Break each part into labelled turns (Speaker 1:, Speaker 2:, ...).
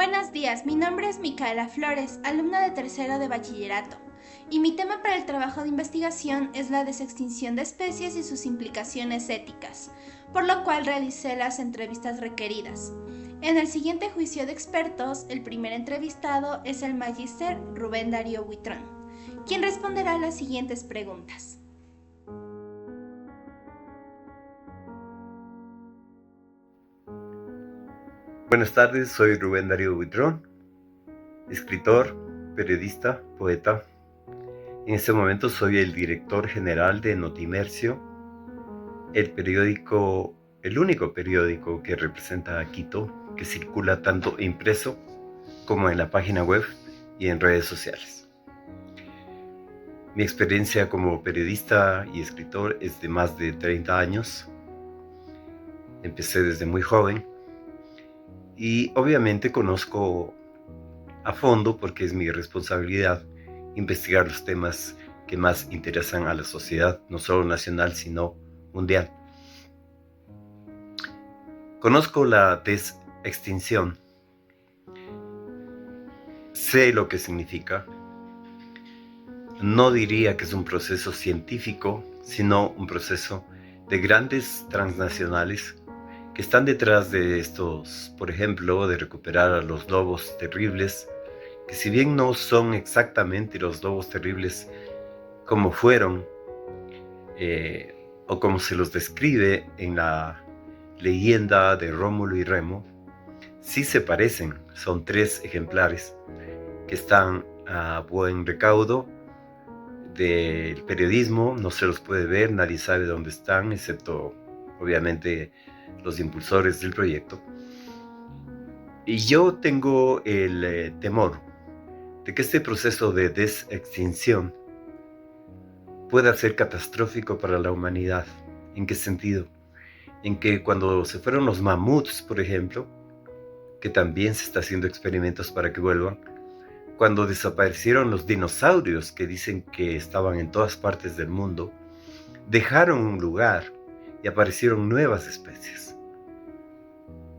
Speaker 1: Buenos días, mi nombre es Micaela Flores, alumna de tercero de bachillerato, y mi tema para el trabajo de investigación es la desextinción de especies y sus implicaciones éticas, por lo cual realicé las entrevistas requeridas. En el siguiente juicio de expertos, el primer entrevistado es el magíster Rubén Darío Buitrón, quien responderá a las siguientes preguntas.
Speaker 2: Buenas tardes, soy Rubén Darío Buitrón, escritor, periodista, poeta. En este momento soy el director general de Notimercio, el único periódico que representa a Quito, que circula tanto impreso como en la página web y en redes sociales. Mi experiencia como periodista y escritor es de más de 30 años. Empecé desde muy joven y obviamente conozco a fondo, porque es mi responsabilidad, investigar los temas que más interesan a la sociedad, no solo nacional, sino mundial. Conozco la desextinción, sé lo que significa. No diría que es un proceso científico, sino un proceso de grandes transnacionales que están detrás de estos, por ejemplo, de recuperar a los lobos terribles, que si bien no son exactamente los lobos terribles como fueron, o como se los describe en la leyenda de Rómulo y Remo, sí se parecen. Son 3 ejemplares que están a buen recaudo del periodismo. No se los puede ver, nadie sabe dónde están, excepto obviamente los impulsores del proyecto. Y yo tengo el temor de que este proceso de desextinción pueda ser catastrófico para la humanidad. ¿En qué sentido? En que cuando se fueron los mamuts, por ejemplo, que también se está haciendo experimentos para que vuelvan, cuando desaparecieron los dinosaurios, que dicen que estaban en todas partes del mundo, dejaron un lugar y aparecieron nuevas especies.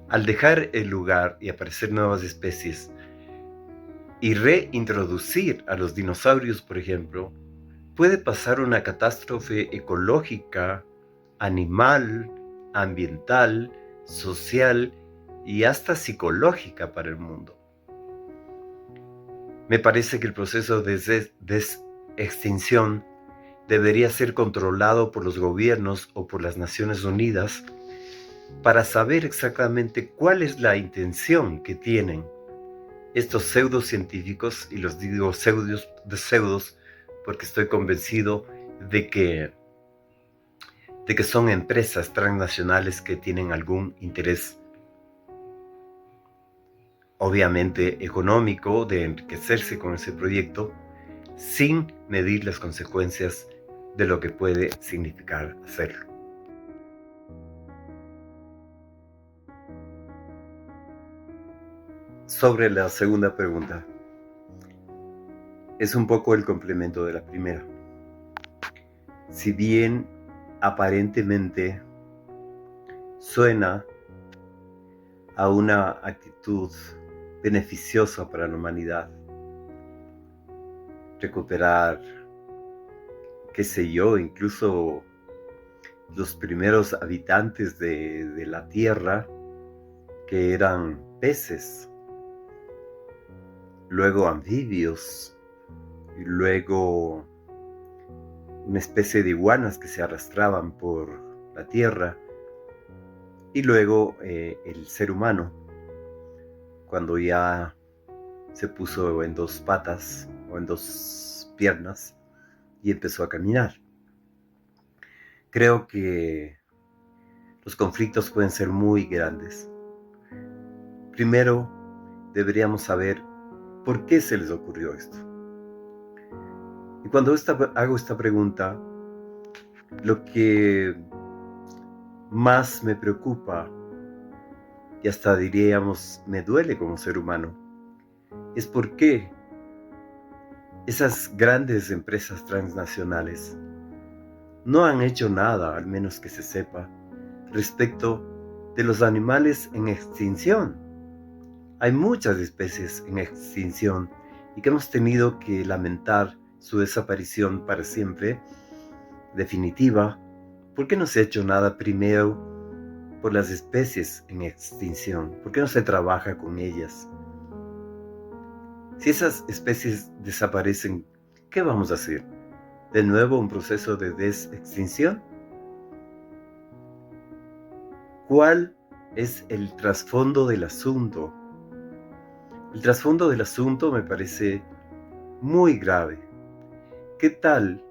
Speaker 2: Al dejar el lugar y aparecer nuevas especies y reintroducir a los dinosaurios, por ejemplo, puede pasar una catástrofe ecológica, animal, ambiental, social y hasta psicológica para el mundo. Me parece que el proceso de desextinción debería ser controlado por los gobiernos o por las Naciones Unidas para saber exactamente cuál es la intención que tienen estos pseudocientíficos, y los digo pseudos porque estoy convencido de que son empresas transnacionales que tienen algún interés, obviamente económico, de enriquecerse con ese proyecto, sin medir las consecuencias de lo que puede significar hacerlo. Sobre la segunda pregunta, es un poco el complemento de la primera. Si bien aparentemente suena a una actitud beneficiosa para la humanidad, recuperar, qué sé yo, incluso los primeros habitantes de la Tierra, que eran peces, luego anfibios, y luego una especie de iguanas que se arrastraban por la Tierra, y luego el ser humano, cuando ya se puso en 2 patas o en 2 piernas y empezó a caminar. Creo que los conflictos pueden ser muy grandes. Primero, deberíamos saber por qué se les ocurrió esto. Y cuando hago esta pregunta, lo que más me preocupa, y hasta diríamos me duele como ser humano, es por qué esas grandes empresas transnacionales no han hecho nada, al menos que se sepa, respecto de los animales en extinción. Hay muchas especies en extinción y que hemos tenido que lamentar su desaparición para siempre, definitiva. ¿Por qué no se ha hecho nada primero por las especies en extinción? ¿Por qué no se trabaja con ellas? Si esas especies desaparecen, ¿qué vamos a hacer? ¿De nuevo un proceso de desextinción? ¿Cuál es el trasfondo del asunto? El trasfondo del asunto me parece muy grave. ¿Qué tal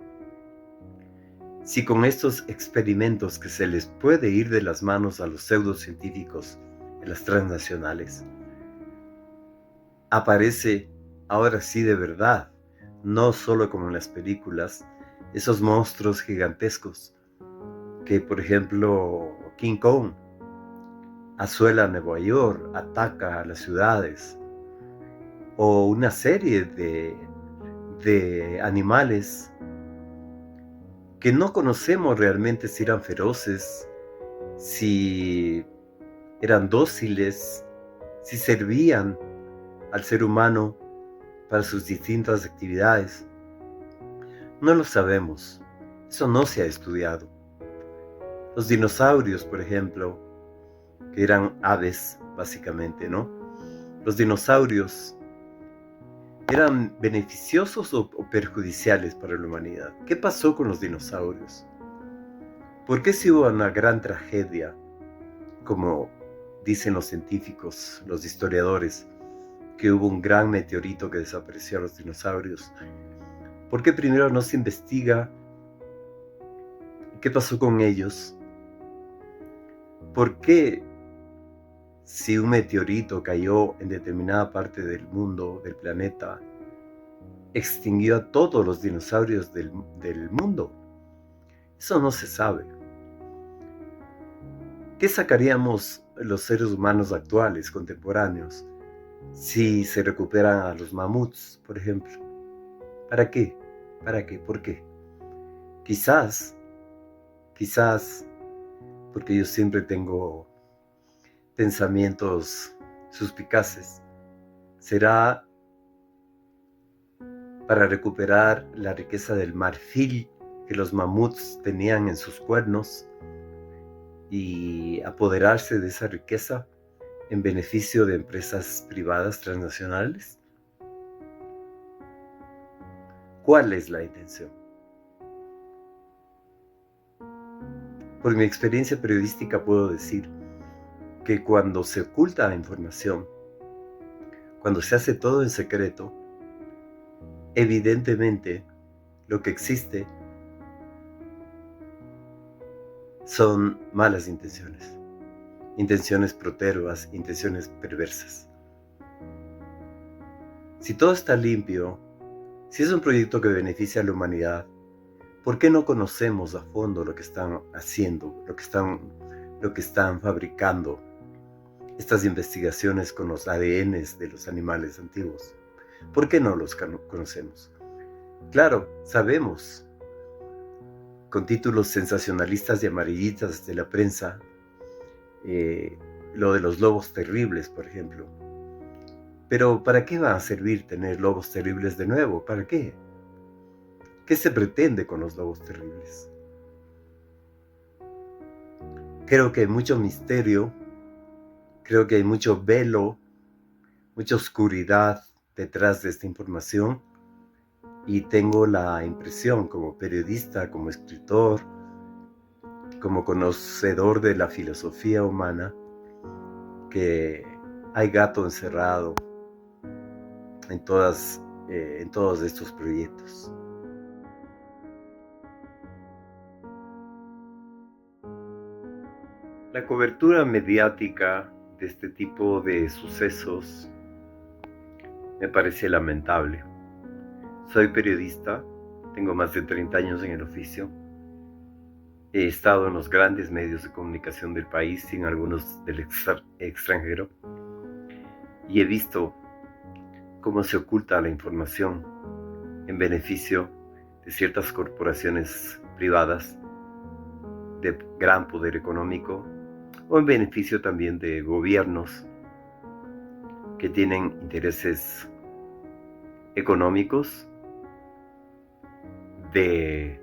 Speaker 2: si con estos experimentos que se les puede ir de las manos a los pseudocientíficos en las transnacionales, aparece ahora sí de verdad, no solo como en las películas, esos monstruos gigantescos que, por ejemplo, King Kong asuela Nueva York, ataca a las ciudades, o una serie de animales que no conocemos realmente si eran feroces, si eran dóciles, si servían al ser humano para sus distintas actividades. No lo sabemos, eso no se ha estudiado. Los dinosaurios, por ejemplo, que eran aves básicamente, ¿no? Los dinosaurios ¿eran beneficiosos o perjudiciales para la humanidad? ¿Qué pasó con los dinosaurios? ¿Por qué si hubo una gran tragedia, como dicen los científicos, los historiadores, que hubo un gran meteorito que desapareció a los dinosaurios? ¿Por qué primero no se investiga qué pasó con ellos? ¿Por qué si un meteorito cayó en determinada parte del mundo, del planeta, extinguió a todos los dinosaurios del mundo? Eso no se sabe. ¿Qué sacaríamos los seres humanos actuales, contemporáneos, si se recuperan a los mamuts, por ejemplo? ¿Para qué? ¿Para qué? ¿Por qué? Quizás, porque yo siempre tengo pensamientos suspicaces, será para recuperar la riqueza del marfil que los mamuts tenían en sus cuernos y apoderarse de esa riqueza en beneficio de empresas privadas transnacionales. ¿Cuál es la intención? Por mi experiencia periodística puedo decir que cuando se oculta la información, cuando se hace todo en secreto, evidentemente lo que existe son malas intenciones, intenciones protervas, intenciones perversas. Si todo está limpio, si es un proyecto que beneficia a la humanidad, ¿por qué no conocemos a fondo lo que están haciendo, lo que están fabricando estas investigaciones con los ADNs de los animales antiguos? ¿Por qué no los conocemos? Claro, sabemos, con títulos sensacionalistas y amarillistas de la prensa, lo de los lobos terribles, por ejemplo. Pero ¿para qué va a servir tener lobos terribles de nuevo? ¿Para qué? ¿Qué se pretende con los lobos terribles? Creo que hay mucho misterio, creo que hay mucho velo, mucha oscuridad detrás de esta información, y tengo la impresión, como periodista, como escritor, como conocedor de la filosofía humana, que hay gato encerrado en todos estos proyectos. La cobertura mediática de este tipo de sucesos me parece lamentable. Soy periodista, tengo más de 30 años en el oficio. He estado en los grandes medios de comunicación del país y en algunos del extranjero, y he visto cómo se oculta la información en beneficio de ciertas corporaciones privadas de gran poder económico, o en beneficio también de gobiernos que tienen intereses económicos de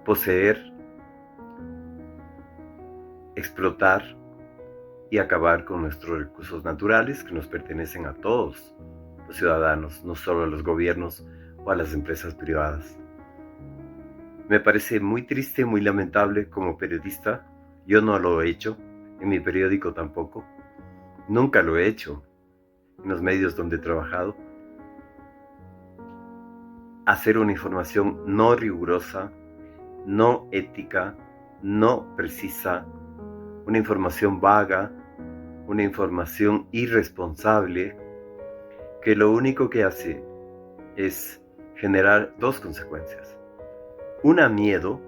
Speaker 2: poseer, explotar y acabar con nuestros recursos naturales que nos pertenecen a todos los ciudadanos, no solo a los gobiernos o a las empresas privadas. Me parece muy triste, muy lamentable como periodista. Yo no lo he hecho, en mi periódico tampoco. Nunca lo he hecho en los medios donde he trabajado. Hacer una información no rigurosa, no ética, no precisa, una información vaga, una información irresponsable, que lo único que hace es generar dos consecuencias. Una, miedo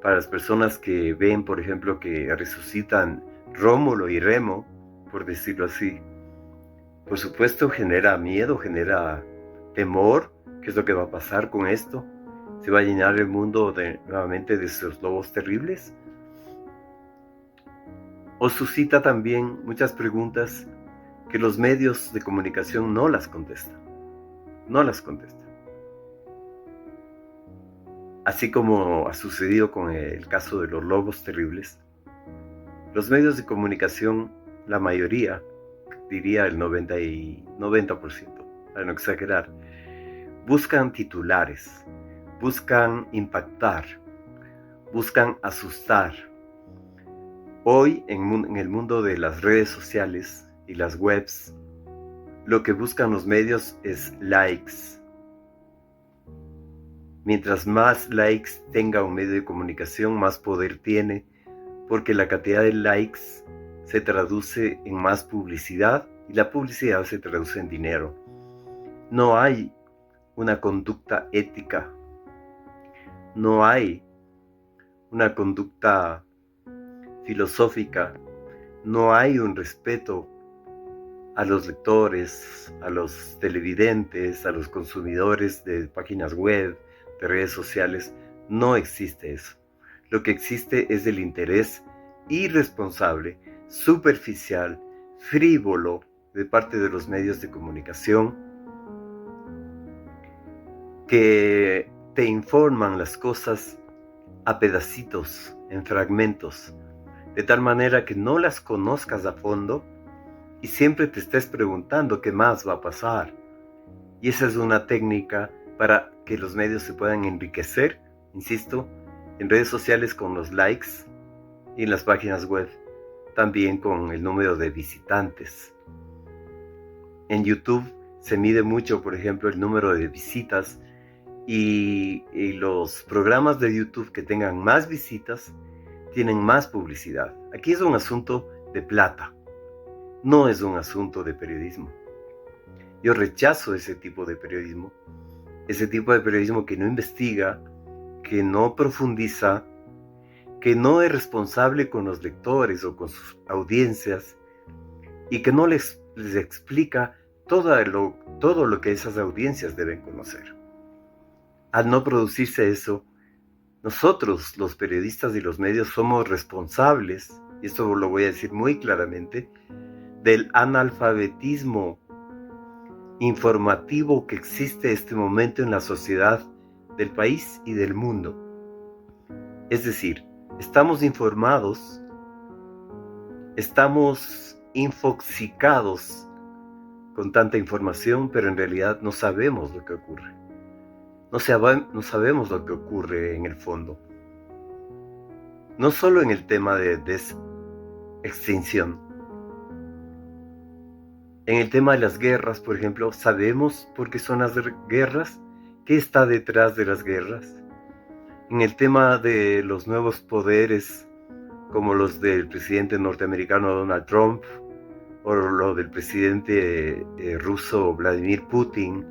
Speaker 2: para las personas que ven, por ejemplo, que resucitan Rómulo y Remo, por decirlo así. Por supuesto genera miedo, genera temor. ¿Qué es lo que va a pasar con esto? ¿Se va a llenar el mundo nuevamente de esos lobos terribles? O suscita también muchas preguntas que los medios de comunicación no las contestan. No las contestan. Así como ha sucedido con el caso de los lobos terribles, los medios de comunicación, la mayoría, diría el 90%, para no exagerar, buscan titulares, buscan impactar, buscan asustar. Hoy, en el mundo de las redes sociales y las webs, lo que buscan los medios es likes. Mientras más likes tenga un medio de comunicación, más poder tiene, porque la cantidad de likes se traduce en más publicidad y la publicidad se traduce en dinero. No hay una conducta ética, no hay una conducta filosófica, no hay un respeto a los lectores, a los televidentes, a los consumidores de páginas web, de redes sociales. No existe eso. Lo que existe es el interés irresponsable, superficial, frívolo de parte de los medios de comunicación que te informan las cosas a pedacitos, en fragmentos, de tal manera que no las conozcas a fondo y siempre te estés preguntando qué más va a pasar. Y esa es una técnica para que los medios se puedan enriquecer, insisto, en redes sociales con los likes y en las páginas web también con el número de visitantes. En YouTube se mide mucho, por ejemplo, el número de visitas y los programas de YouTube que tengan más visitas tienen más publicidad. Aquí es un asunto de plata, no es un asunto de periodismo. Yo rechazo ese tipo de periodismo que no investiga, que no profundiza, que no es responsable con los lectores o con sus audiencias y que no les explica todo lo que esas audiencias deben conocer. Al no producirse eso, nosotros, los periodistas y los medios, somos responsables, y esto lo voy a decir muy claramente, del analfabetismo informativo que existe en este momento en la sociedad del país y del mundo. Es decir, estamos informados, estamos infoxicados con tanta información, pero en realidad no sabemos lo que ocurre. No sabemos lo que ocurre en el fondo. No solo en el tema de extinción. En el tema de las guerras, por ejemplo, ¿sabemos por qué son las guerras? ¿Qué está detrás de las guerras? En el tema de los nuevos poderes, como los del presidente norteamericano Donald Trump, o lo del presidente ruso Vladimir Putin,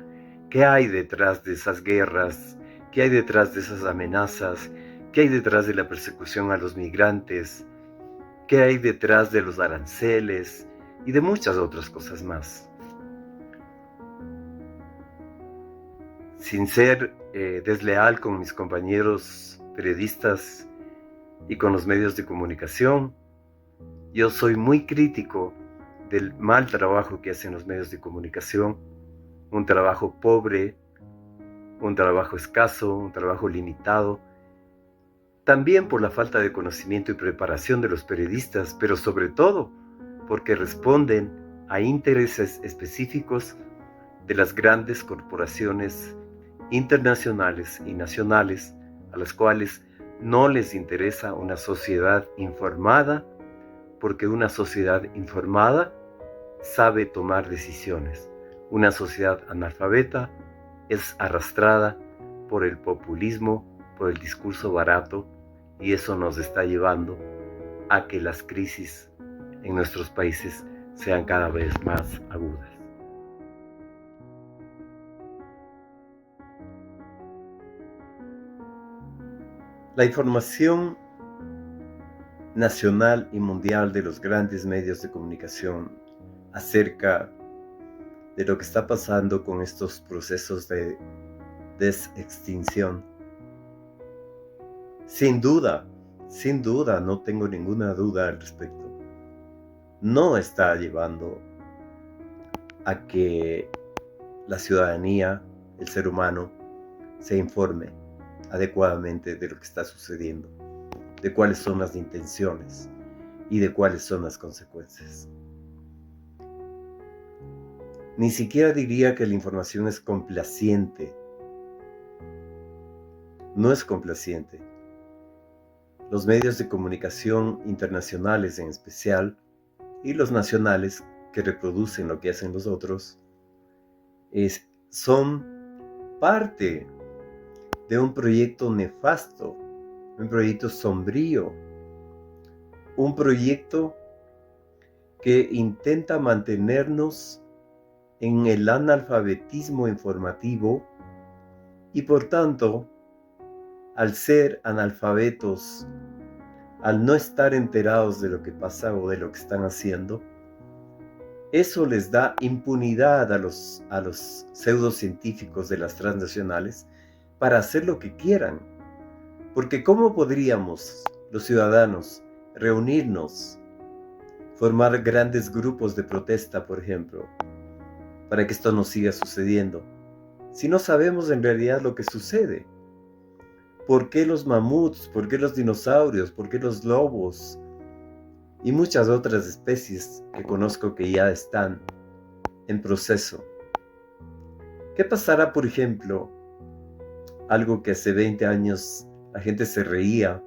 Speaker 2: ¿qué hay detrás de esas guerras? ¿Qué hay detrás de esas amenazas? ¿Qué hay detrás de la persecución a los migrantes? ¿Qué hay detrás de los aranceles? Y de muchas otras cosas más. Sin ser desleal con mis compañeros periodistas y con los medios de comunicación, yo soy muy crítico del mal trabajo que hacen los medios de comunicación, un trabajo pobre, un trabajo escaso, un trabajo limitado, también por la falta de conocimiento y preparación de los periodistas, pero sobre todo porque responden a intereses específicos de las grandes corporaciones internacionales y nacionales, a las cuales no les interesa una sociedad informada, porque una sociedad informada sabe tomar decisiones. Una sociedad analfabeta es arrastrada por el populismo, por el discurso barato, y eso nos está llevando a que las crisis en nuestros países sean cada vez más agudas. La información nacional y mundial de los grandes medios de comunicación acerca de lo que está pasando con estos procesos de desextinción, sin duda, no tengo ninguna duda al respecto, no está llevando a que la ciudadanía, el ser humano, se informe adecuadamente de lo que está sucediendo, de cuáles son las intenciones y de cuáles son las consecuencias. Ni siquiera diría que la información es complaciente. No es complaciente. Los medios de comunicación internacionales en especial y los nacionales que reproducen lo que hacen los otros son parte de un proyecto nefasto, un proyecto sombrío, un proyecto que intenta mantenernos en el analfabetismo informativo y por tanto, al ser analfabetos, al no estar enterados de lo que pasa o de lo que están haciendo, eso les da impunidad a los pseudocientíficos de las transnacionales para hacer lo que quieran. Porque ¿cómo podríamos, los ciudadanos, reunirnos, formar grandes grupos de protesta, por ejemplo, para que esto no siga sucediendo, si no sabemos en realidad lo que sucede? ¿Por qué los mamuts? ¿Por qué los dinosaurios? ¿Por qué los lobos? Y muchas otras especies que conozco que ya están en proceso. ¿Qué pasará, por ejemplo, algo que hace 20 años la gente se reía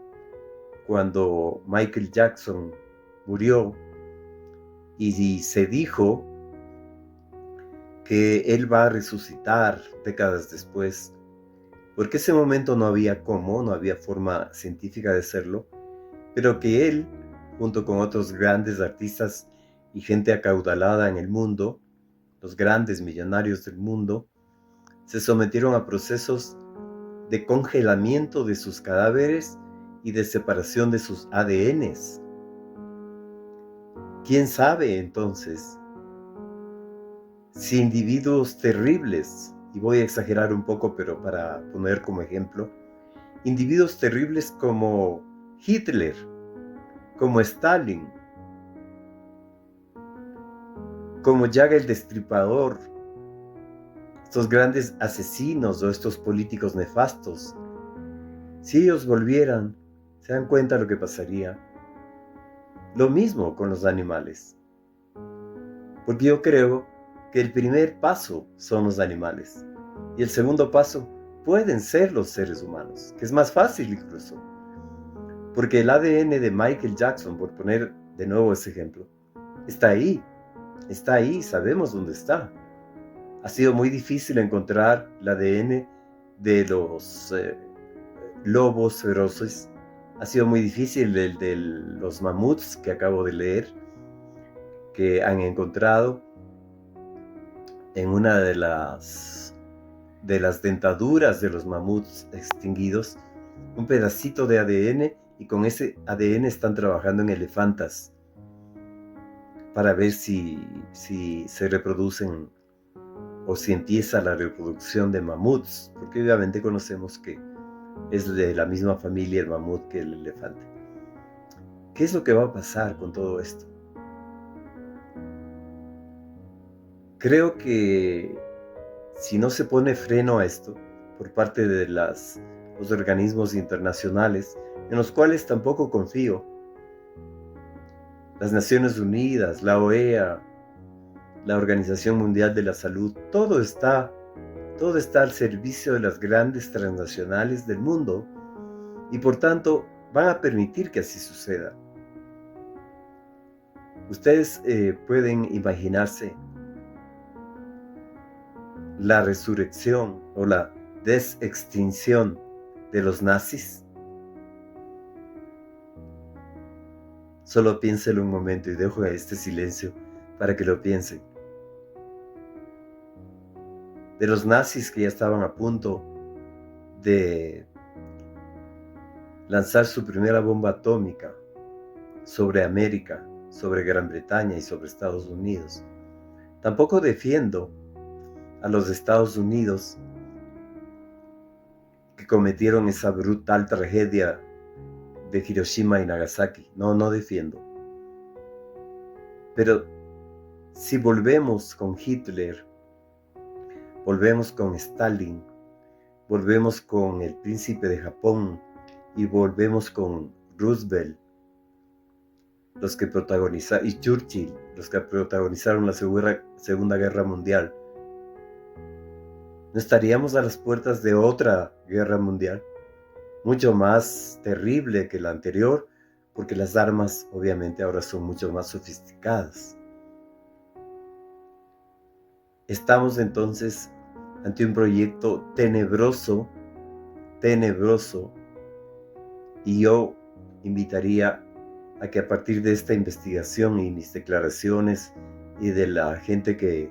Speaker 2: cuando Michael Jackson murió y se dijo que él va a resucitar décadas después? Porque ese momento no había cómo, no había forma científica de hacerlo, pero que él, junto con otros grandes artistas y gente acaudalada en el mundo, los grandes millonarios del mundo, se sometieron a procesos de congelamiento de sus cadáveres y de separación de sus ADNs. ¿Quién sabe entonces si individuos terribles, y voy a exagerar un poco, pero para poner como ejemplo, individuos terribles como Hitler, como Stalin, como Jack el Destripador, estos grandes asesinos o estos políticos nefastos, si ellos volvieran, ¿se dan cuenta de lo que pasaría? Lo mismo con los animales. Porque yo creo que el primer paso son los animales y el segundo paso pueden ser los seres humanos, que es más fácil incluso. Porque el ADN de Michael Jackson, por poner de nuevo ese ejemplo, está ahí, sabemos dónde está. Ha sido muy difícil encontrar el ADN de los lobos feroces. Ha sido muy difícil el de los mamuts que acabo de leer, que han encontrado en una de las dentaduras de los mamuts extinguidos un pedacito de ADN, y con ese ADN están trabajando en elefantas para ver si se reproducen o si empieza la reproducción de mamuts, porque obviamente conocemos que es de la misma familia el mamut que el elefante. ¿Qué es lo que va a pasar con todo esto? Creo que si no se pone freno a esto por parte de los organismos internacionales, en los cuales tampoco confío, las Naciones Unidas, la OEA, la Organización Mundial de la Salud, todo está al servicio de las grandes transnacionales del mundo y por tanto van a permitir que así suceda. Ustedes pueden imaginarse la resurrección o la desextinción de los nazis. Solo piénselo un momento y dejo este silencio para que lo piensen. De los nazis que ya estaban a punto de lanzar su primera bomba atómica sobre América, sobre Gran Bretaña y sobre Estados Unidos. Tampoco defiendo a los Estados Unidos que cometieron esa brutal tragedia de Hiroshima y Nagasaki. No defiendo. Pero si volvemos con Hitler, volvemos con Stalin, volvemos con el príncipe de Japón y volvemos con Roosevelt, y Churchill, los que protagonizaron la Segunda Guerra Mundial, ¿no estaríamos a las puertas de otra guerra mundial? Mucho más terrible que la anterior, porque las armas obviamente ahora son mucho más sofisticadas. Estamos entonces ante un proyecto tenebroso, y yo invitaría a que a partir de esta investigación y mis declaraciones y de la gente que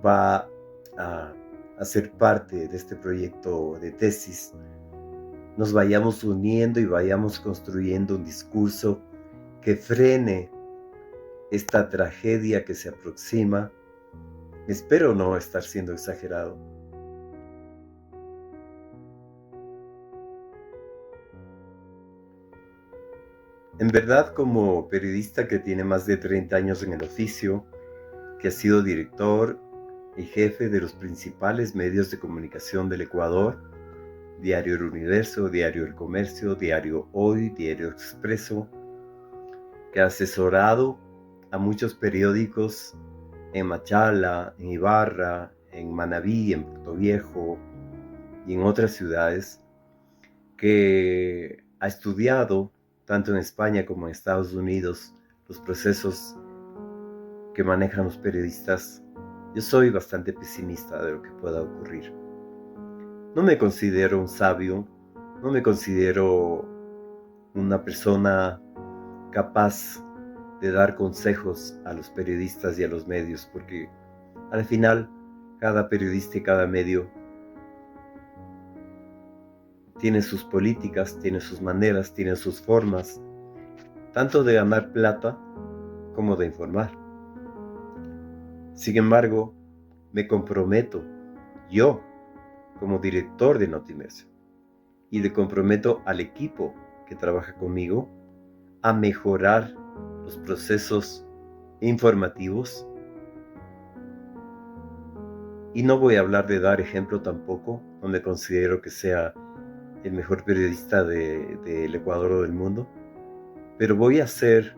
Speaker 2: va a ser parte de este proyecto de tesis, nos vayamos uniendo y vayamos construyendo un discurso que frene esta tragedia que se aproxima. Espero no estar siendo exagerado. En verdad, como periodista que tiene más de 30 años en el oficio, que ha sido director y jefe de los principales medios de comunicación del Ecuador, Diario El Universo, Diario El Comercio, Diario Hoy, Diario Expreso, que ha asesorado a muchos periódicos en Machala, en Ibarra, en Manabí, en Puerto Viejo y en otras ciudades, que ha estudiado tanto en España como en Estados Unidos los procesos que manejan los periodistas. Yo soy bastante pesimista de lo que pueda ocurrir. No me considero un sabio, no me considero una persona capaz de dar consejos a los periodistas y a los medios, porque al final cada periodista y cada medio tiene sus políticas, tiene sus maneras, tiene sus formas, tanto de ganar plata como de informar. Sin embargo, me comprometo, yo, como director de Notimedia, y le comprometo al equipo que trabaja conmigo a mejorar los procesos informativos. Y no voy a hablar de dar ejemplo tampoco, no me considero que sea el mejor periodista del Ecuador o del mundo, pero voy a hacer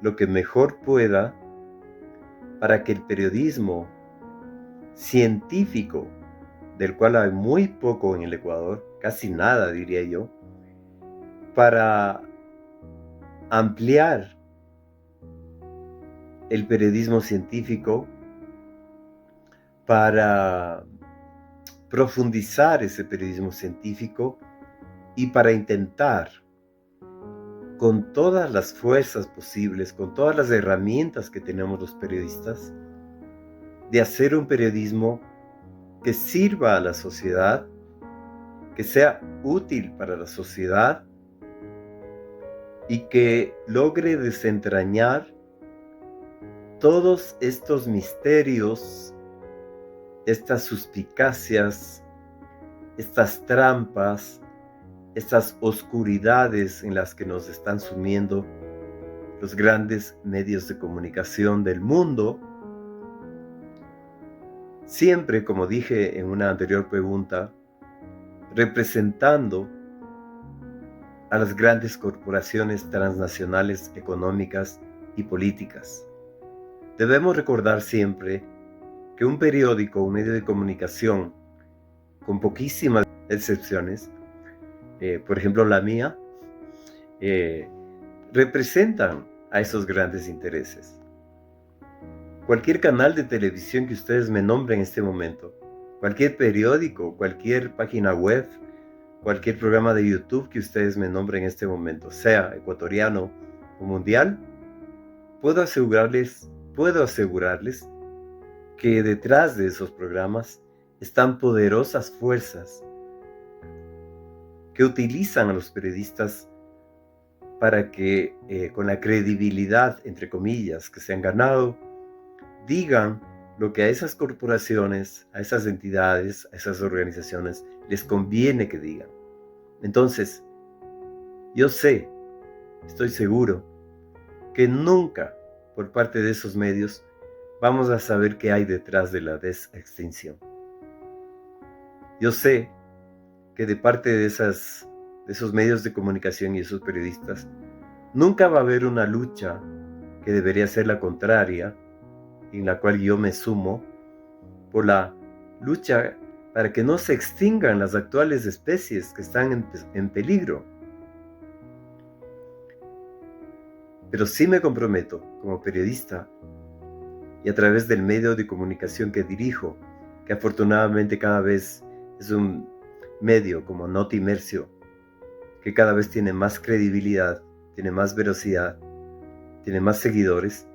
Speaker 2: lo que mejor pueda para que el periodismo científico, del cual hay muy poco en el Ecuador, casi nada diría yo, para ampliar el periodismo científico, para profundizar ese periodismo científico y para intentar, con todas las fuerzas posibles, con todas las herramientas que tenemos los periodistas, de hacer un periodismo que sirva a la sociedad, que sea útil para la sociedad y que logre desentrañar todos estos misterios, estas suspicacias, estas trampas, estas oscuridades en las que nos están sumiendo los grandes medios de comunicación del mundo Siempre, como dije en una anterior pregunta, representando a las grandes corporaciones transnacionales económicas y políticas. Debemos recordar siempre que un periódico, un medio de comunicación, con poquísimas excepciones, por ejemplo la mía, representan a esos grandes intereses. Cualquier canal de televisión que ustedes me nombren en este momento, cualquier periódico, cualquier página web, cualquier programa de YouTube que ustedes me nombren en este momento, sea ecuatoriano o mundial, puedo asegurarles que detrás de esos programas están poderosas fuerzas que utilizan a los periodistas para que con la credibilidad, entre comillas, que se han ganado, digan lo que a esas corporaciones, a esas entidades, a esas organizaciones les conviene que digan. Entonces, yo sé, estoy seguro, que nunca por parte de esos medios vamos a saber qué hay detrás de la desextinción. Yo sé que de parte de esos medios de comunicación y esos periodistas, nunca va a haber una lucha que debería ser la contraria, en la cual yo me sumo, por la lucha para que no se extingan las actuales especies que están en peligro. Pero sí me comprometo como periodista y a través del medio de comunicación que dirijo, que afortunadamente cada vez es un medio como Notimercio, que cada vez tiene más credibilidad, tiene más veracidad, tiene más seguidores.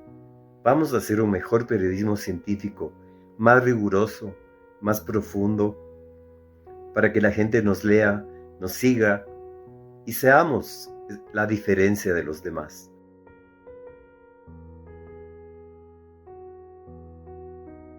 Speaker 2: Vamos a hacer un mejor periodismo científico, más riguroso, más profundo, para que la gente nos lea, nos siga y seamos la diferencia de los demás.